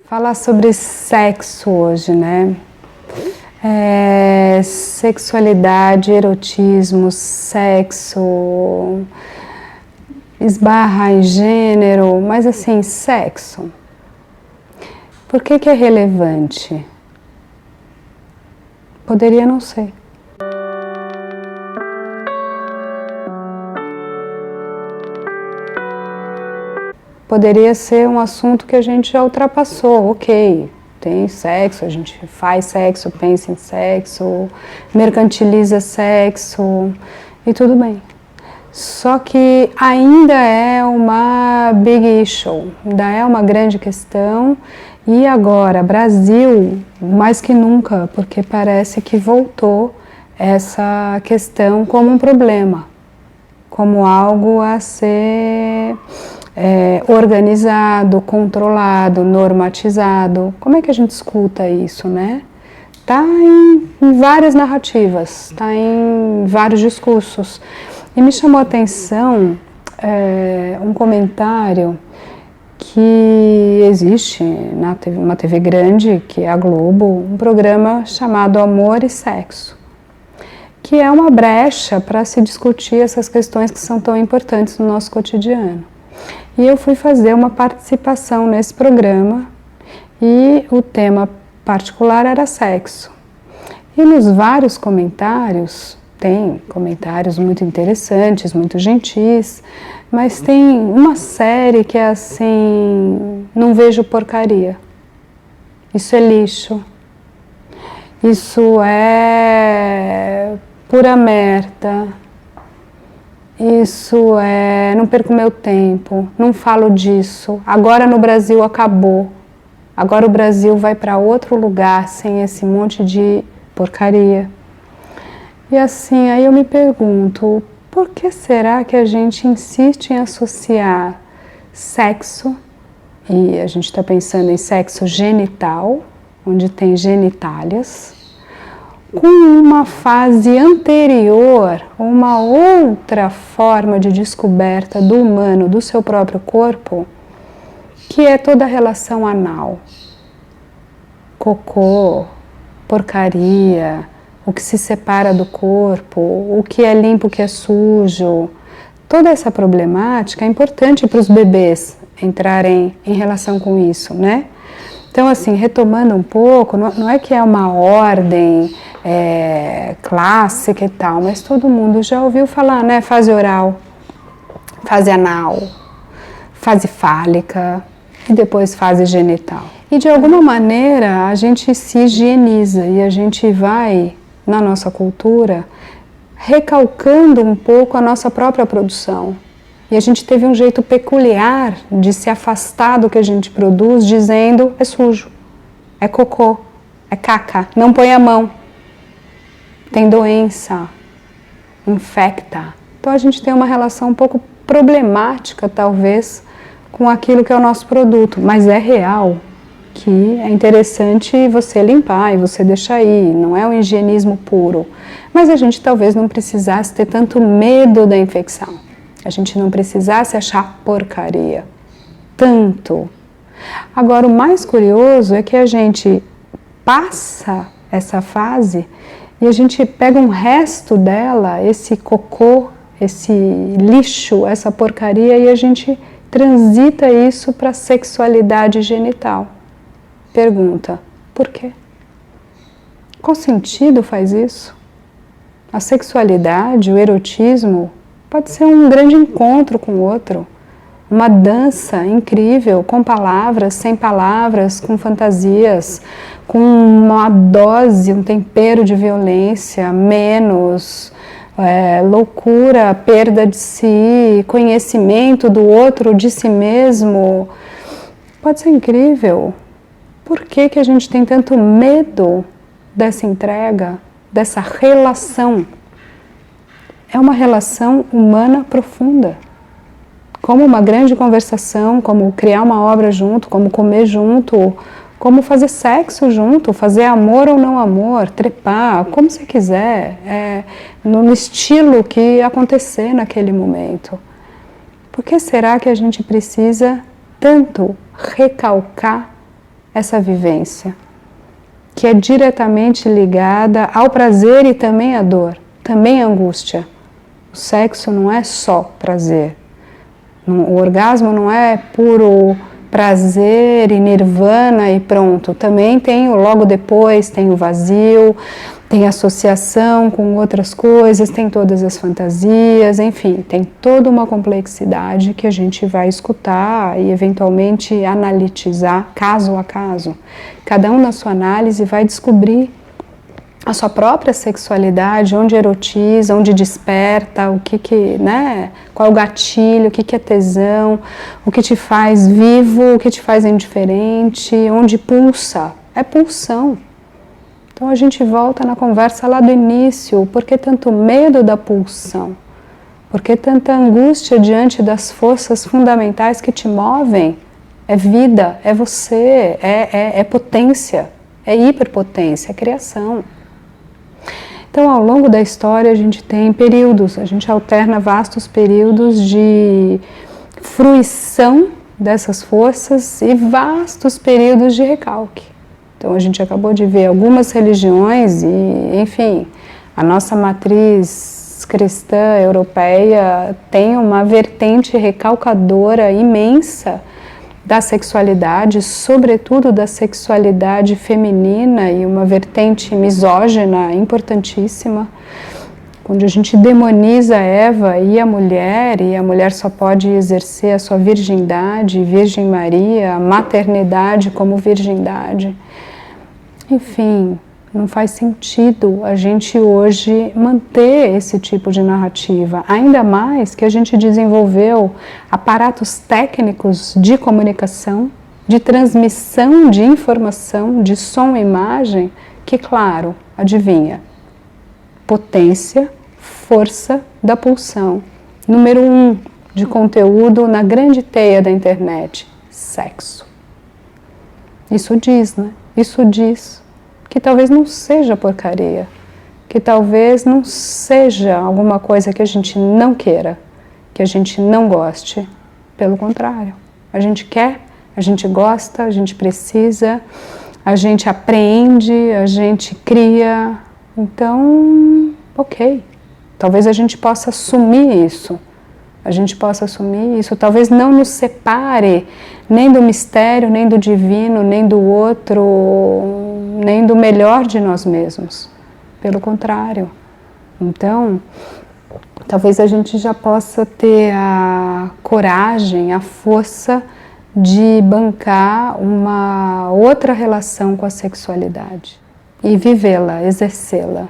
Falar sobre sexo hoje, né? Sexualidade, erotismo, sexo, esbarra em gênero, mas assim, sexo. Por que é relevante? Poderia não ser. Poderia ser um assunto que a gente já ultrapassou, ok, tem sexo, a gente faz sexo, pensa em sexo, mercantiliza sexo e tudo bem. Só que ainda é uma big issue, ainda é uma grande questão e agora, Brasil, mais que nunca, porque parece que voltou essa questão como um problema, como algo a ser organizado, controlado, normatizado. Como é que a gente escuta isso, né? Está em várias narrativas, está em vários discursos. E me chamou a atenção um comentário que existe na TV, uma TV grande, que é a Globo, um programa chamado Amor e Sexo, que é uma brecha para se discutir essas questões que são tão importantes no nosso cotidiano. E eu fui fazer uma participação nesse programa e o tema particular era sexo. E nos vários comentários, tem comentários muito interessantes, muito gentis, mas tem uma série que é assim, não vejo porcaria. Isso é lixo. Isso é pura merda. Isso é, não perco meu tempo, não falo disso, agora no Brasil acabou, agora o Brasil vai para outro lugar sem esse monte de porcaria. E assim, aí eu me pergunto, por que será que a gente insiste em associar sexo, e a gente está pensando em sexo genital, onde tem genitálias, com uma fase anterior, uma outra forma de descoberta do humano, do seu próprio corpo, que é toda a relação anal. Cocô, porcaria, o que se separa do corpo, o que é limpo, o que é sujo. Toda essa problemática é importante para os bebês entrarem em relação com isso, né? Então, assim, retomando um pouco, não é que é uma ordem clássica e tal, mas todo mundo já ouviu falar, né? Fase oral, fase anal, fase fálica e depois fase genital. E de alguma maneira a gente se higieniza e a gente vai, na nossa cultura, recalcando um pouco a nossa própria produção. E a gente teve um jeito peculiar de se afastar do que a gente produz, dizendo é sujo, é cocô, é caca, não põe a mão, tem doença, infecta. Então a gente tem uma relação um pouco problemática, talvez, com aquilo que é o nosso produto, mas é real que é interessante você limpar e você deixar aí, não é um higienismo puro. Mas a gente talvez não precisasse ter tanto medo da infecção. A gente não precisasse achar porcaria, tanto. Agora, o mais curioso é que a gente passa essa fase e a gente pega um resto dela, esse cocô, esse lixo, essa porcaria, e a gente transita isso para a sexualidade genital. Pergunta, por quê? Qual sentido faz isso? A sexualidade, o erotismo, pode ser um grande encontro com o outro, uma dança incrível, com palavras, sem palavras, com fantasias, com uma dose, um tempero de violência, menos, loucura, perda de si, conhecimento do outro, de si mesmo. Pode ser incrível. Por que que a gente tem tanto medo dessa entrega, dessa relação? É uma relação humana profunda, como uma grande conversação, como criar uma obra junto, como comer junto, como fazer sexo junto, fazer amor ou não amor, trepar, como você quiser, no estilo que acontecer naquele momento. Por que será que a gente precisa tanto recalcar essa vivência, que é diretamente ligada ao prazer e também à dor, também à angústia. O sexo não é só prazer. O orgasmo não é puro prazer e nirvana e pronto. Também tem o logo depois, tem o vazio, tem associação com outras coisas, tem todas as fantasias, enfim, tem toda uma complexidade que a gente vai escutar e eventualmente analitizar caso a caso. Cada um na sua análise vai descobrir a sua própria sexualidade, onde erotiza, onde desperta, né? Qual é o gatilho, o que é tesão, o que te faz vivo, o que te faz indiferente, onde pulsa, é pulsão. Então a gente volta na conversa lá do início, por que tanto medo da pulsão? Por que tanta angústia diante das forças fundamentais que te movem? É vida, é você, é potência, é hiperpotência, é criação. Então, ao longo da história, a gente tem períodos, a gente alterna vastos períodos de fruição dessas forças e vastos períodos de recalque. Então, a gente acabou de ver algumas religiões e, enfim, a nossa matriz cristã europeia tem uma vertente recalcadora imensa da sexualidade, sobretudo da sexualidade feminina, e uma vertente misógina importantíssima, onde a gente demoniza Eva e a mulher só pode exercer a sua virgindade, Virgem Maria, a maternidade como virgindade. Enfim, não faz sentido a gente hoje manter esse tipo de narrativa, ainda mais que a gente desenvolveu aparatos técnicos de comunicação, de transmissão de informação, de som e imagem, que, claro, adivinha, potência, força da pulsão. Número 1 de conteúdo na grande teia da internet, sexo. Isso diz, né? Isso diz que talvez não seja porcaria, que talvez não seja alguma coisa que a gente não queira, que a gente não goste. Pelo contrário, a gente quer, a gente gosta, a gente precisa, a gente apreende, a gente cria. Então, ok, talvez a gente possa assumir isso. A gente possa assumir isso, talvez não nos separe nem do mistério, nem do divino, nem do outro, nem do melhor de nós mesmos. Pelo contrário. Então, talvez a gente já possa ter a coragem, a força de bancar uma outra relação com a sexualidade e vivê-la, exercê-la.